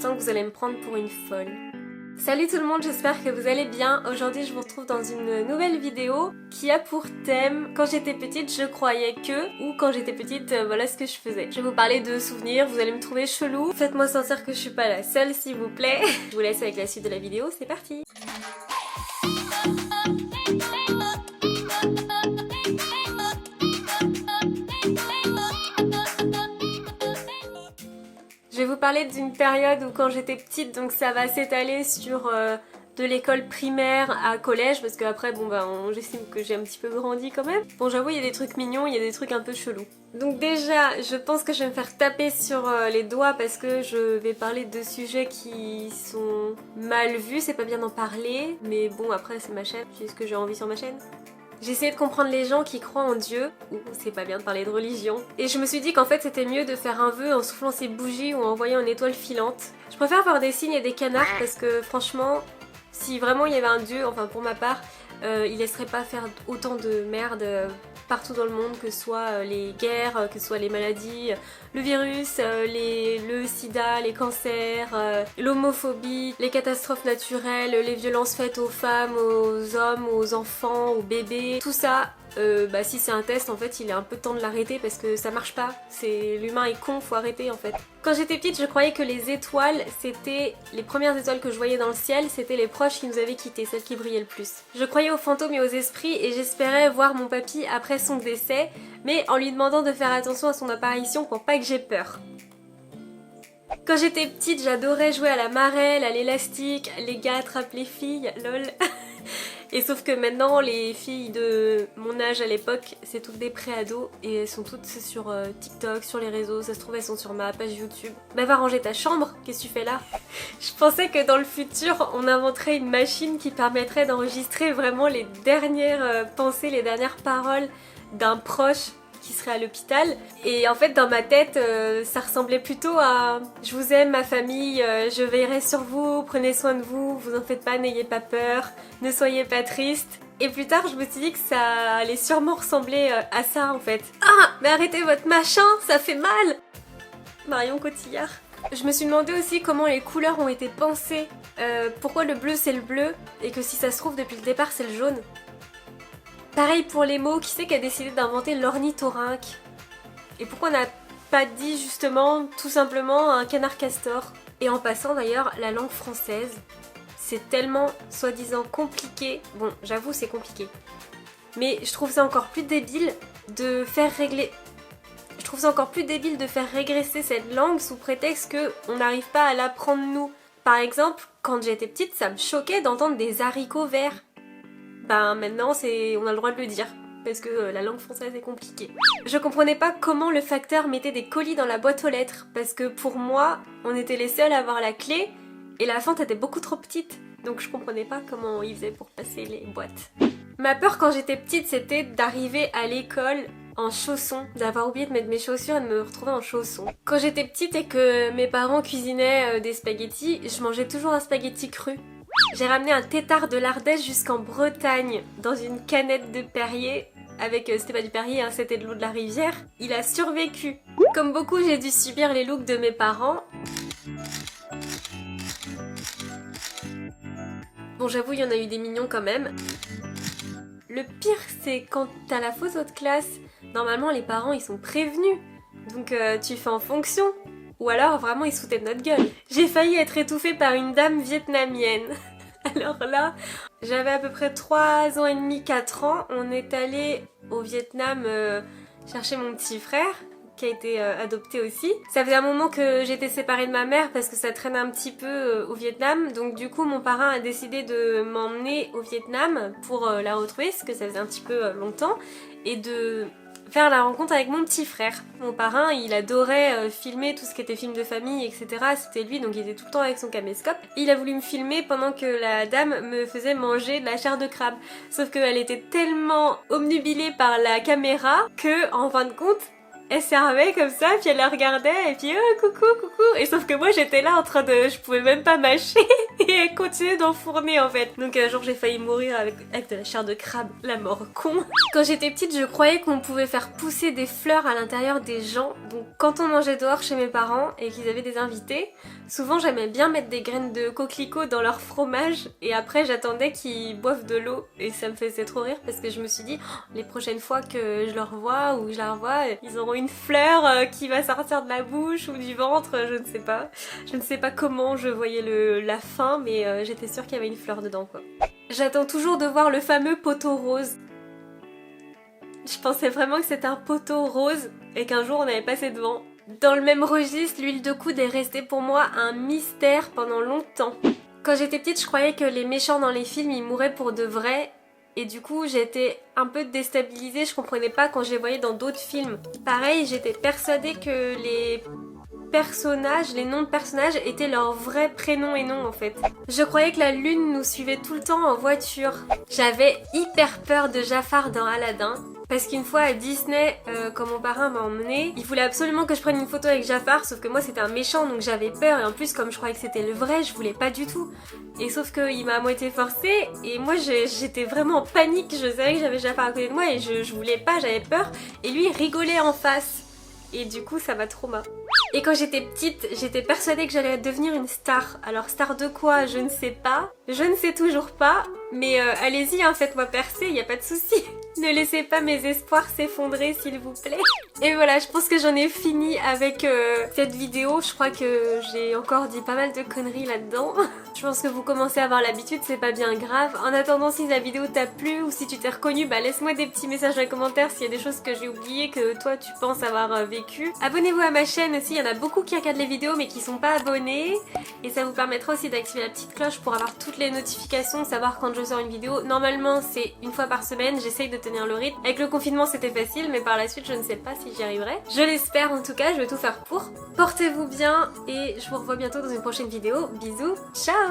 sens que vous allez me prendre pour une folle. Salut tout le monde, j'espère que vous allez bien. Aujourd'hui je vous retrouve dans une nouvelle vidéo qui a pour thème quand j'étais petite je croyais que, ou quand j'étais petite voilà ce que je faisais. Je vais vous parler de souvenirs, vous allez me trouver chelou. Faites-moi sentir que je suis pas la seule s'il vous plaît. Je vous laisse avec la suite de la vidéo, c'est parti. Je vais vous parler d'une période où quand j'étais petite, donc ça va s'étaler sur de l'école primaire à collège, parce qu'après bon bah j'estime que j'ai un petit peu grandi quand même. Bon j'avoue il y a des trucs mignons, il y a des trucs un peu chelous. Donc déjà je pense que je vais me faire taper sur les doigts parce que je vais parler de sujets qui sont mal vus, c'est pas bien d'en parler, mais bon après c'est ma chaîne, j'ai ce que j'ai envie sur ma chaîne. J'ai essayé de comprendre les gens qui croient en Dieu, ou c'est pas bien de parler de religion, et je me suis dit qu'en fait c'était mieux de faire un vœu en soufflant ses bougies ou en voyant une étoile filante. Je préfère voir des cygnes et des canards parce que franchement, si vraiment il y avait un Dieu, enfin pour ma part, il laisserait pas faire autant de merde partout dans le monde, que ce soit les guerres, que ce soit les maladies, le virus, le sida, les cancers, l'homophobie, les catastrophes naturelles, les violences faites aux femmes, aux hommes, aux enfants, aux bébés, tout ça. Bah si c'est un test en fait il est un peu temps de l'arrêter parce que ça marche pas, l'humain est con, faut arrêter en fait. Quand j'étais petite je croyais que les étoiles c'était les premières étoiles que je voyais dans le ciel, c'était les proches qui nous avaient quittés, celles qui brillaient le plus. Je croyais aux fantômes et aux esprits et j'espérais voir mon papy après son décès, mais en lui demandant de faire attention à son apparition pour pas que j'ai peur. Quand j'étais petite j'adorais jouer à la marelle, à l'élastique, les gars attrapent les filles, lol. Et sauf que maintenant les filles de mon âge à l'époque c'est toutes des pré-ados et elles sont toutes sur TikTok, sur les réseaux, ça se trouve elles sont sur ma page YouTube. Bah va ranger ta chambre, qu'est-ce que tu fais là? Je pensais que dans le futur on inventerait une machine qui permettrait d'enregistrer vraiment les dernières pensées, les dernières paroles d'un proche qui serait à l'hôpital, et en fait dans ma tête ça ressemblait plutôt à je vous aime ma famille, je veillerai sur vous, prenez soin de vous, vous en faites pas, n'ayez pas peur, ne soyez pas triste. Et plus tard je me suis dit que ça allait sûrement ressembler à ça en fait. Ah mais arrêtez votre machin, ça fait mal. Marion Cotillard. Je me suis demandé aussi comment les couleurs ont été pensées, pourquoi le bleu c'est le bleu et que si ça se trouve depuis le départ c'est le jaune. Pareil pour les mots, qui c'est qui a décidé d'inventer l'ornithorynque? Et pourquoi on n'a pas dit justement tout simplement un canard castor? Et en passant d'ailleurs, la langue française, c'est tellement soi-disant compliqué. Bon, j'avoue c'est compliqué. Mais je trouve ça encore plus débile de faire régresser cette langue sous prétexte qu'on n'arrive pas à l'apprendre nous. Par exemple, quand j'étais petite, ça me choquait d'entendre des haricots verts. Ben maintenant on a le droit de le dire, parce que la langue française est compliquée. Je comprenais pas comment le facteur mettait des colis dans la boîte aux lettres, parce que pour moi, on était les seuls à avoir la clé, et la fente était beaucoup trop petite, donc je comprenais pas comment il faisait pour passer les boîtes. Ma peur quand j'étais petite, c'était d'arriver à l'école en chaussons, d'avoir oublié de mettre mes chaussures et de me retrouver en chaussons. Quand j'étais petite et que mes parents cuisinaient des spaghettis, je mangeais toujours un spaghetti cru. J'ai ramené un tétard de l'Ardèche jusqu'en Bretagne dans une canette de Perrier avec, c'était pas du Perrier, hein, c'était de l'eau de la rivière. Il a survécu. Comme beaucoup, j'ai dû subir les looks de mes parents. Bon, j'avoue, il y en a eu des mignons quand même. Le pire, c'est quand t'as la photo de classe, normalement les parents ils sont prévenus, donc tu fais en fonction. Ou alors vraiment ils se foutaient de notre gueule. J'ai failli être étouffée par une dame vietnamienne. Alors là, j'avais à peu près 3 ans et demi, 4 ans. On est allé au Vietnam chercher mon petit frère, qui a été adopté aussi. Ça faisait un moment que j'étais séparée de ma mère parce que ça traînait un petit peu au Vietnam. Donc du coup mon parrain a décidé de m'emmener au Vietnam pour la retrouver, parce que ça faisait un petit peu longtemps. Et de faire la rencontre avec mon petit frère. Mon parrain, il adorait filmer tout ce qui était film de famille, etc. C'était lui, donc il était tout le temps avec son caméscope. Il a voulu me filmer pendant que la dame me faisait manger de la chair de crabe. Sauf qu'elle était tellement obnubilée par la caméra que, en fin de compte, elle servait comme ça, puis elle la regardait, et puis oh coucou, coucou. Et sauf que moi j'étais là en train de... je pouvais même pas mâcher. Et et elle continuait d'enfourner en fait. Donc un jour j'ai failli mourir avec de la chair de crabe, la mort con. Quand j'étais petite je croyais qu'on pouvait faire pousser des fleurs à l'intérieur des gens. Donc quand on mangeait dehors chez mes parents et qu'ils avaient des invités, souvent j'aimais bien mettre des graines de coquelicot dans leur fromage et après j'attendais qu'ils boivent de l'eau et ça me faisait trop rire parce que je me suis dit les prochaines fois que je leur vois ou je la revois, ils auront une fleur qui va sortir de la bouche ou du ventre, je ne sais pas. Je ne sais pas comment je voyais la fin mais j'étais sûre qu'il y avait une fleur dedans quoi. J'attends toujours de voir le fameux poteau rose. Je pensais vraiment que c'était un poteau rose et qu'un jour on allait passer devant. Dans le même registre, l'huile de coude est restée pour moi un mystère pendant longtemps. Quand j'étais petite, je croyais que les méchants dans les films, ils mouraient pour de vrai. Et du coup, j'étais un peu déstabilisée, je comprenais pas quand je les voyais dans d'autres films. Pareil, j'étais persuadée que les personnages, les noms de personnages étaient leurs vrais prénoms et noms en fait. Je croyais que la lune nous suivait tout le temps en voiture. J'avais hyper peur de Jafar dans Aladdin. Parce qu'une fois à Disney, quand mon parrain m'a emmenée, il voulait absolument que je prenne une photo avec Jafar, sauf que moi c'était un méchant donc j'avais peur et en plus comme je croyais que c'était le vrai, je voulais pas du tout. Et sauf qu'il m'a à moitié forcée et moi j'étais vraiment en panique, je savais que j'avais Jafar à côté de moi et je voulais pas, j'avais peur. Et lui il rigolait en face. Et du coup ça m'a trauma. Et quand j'étais petite, j'étais persuadée que j'allais devenir une star. Alors star de quoi, je ne sais pas. Je ne sais toujours pas. Mais allez-y, hein, faites-moi percer, y a pas de souci. Ne laissez pas mes espoirs s'effondrer s'il vous plaît. Et voilà, je pense que j'en ai fini avec cette vidéo. Je crois que j'ai encore dit pas mal de conneries là-dedans. Je pense que vous commencez à avoir l'habitude, c'est pas bien grave. En attendant, si la vidéo t'a plu ou si tu t'es reconnu, bah laisse-moi des petits messages dans les commentaires s'il y a des choses que j'ai oubliées que toi tu penses avoir vécu. Abonnez-vous à ma chaîne aussi, il y en a beaucoup qui regardent les vidéos mais qui sont pas abonnés. Et ça vous permettra aussi d'activer la petite cloche pour avoir toutes les notifications, savoir quand je sors une vidéo. Normalement c'est une fois par semaine, j'essaye de tenir le rythme. Avec le confinement c'était facile mais par la suite je ne sais pas si j'y arriverai. Je l'espère en tout cas, je vais tout faire pour. Portez-vous bien et je vous revois bientôt dans une prochaine vidéo. Bisous, ciao!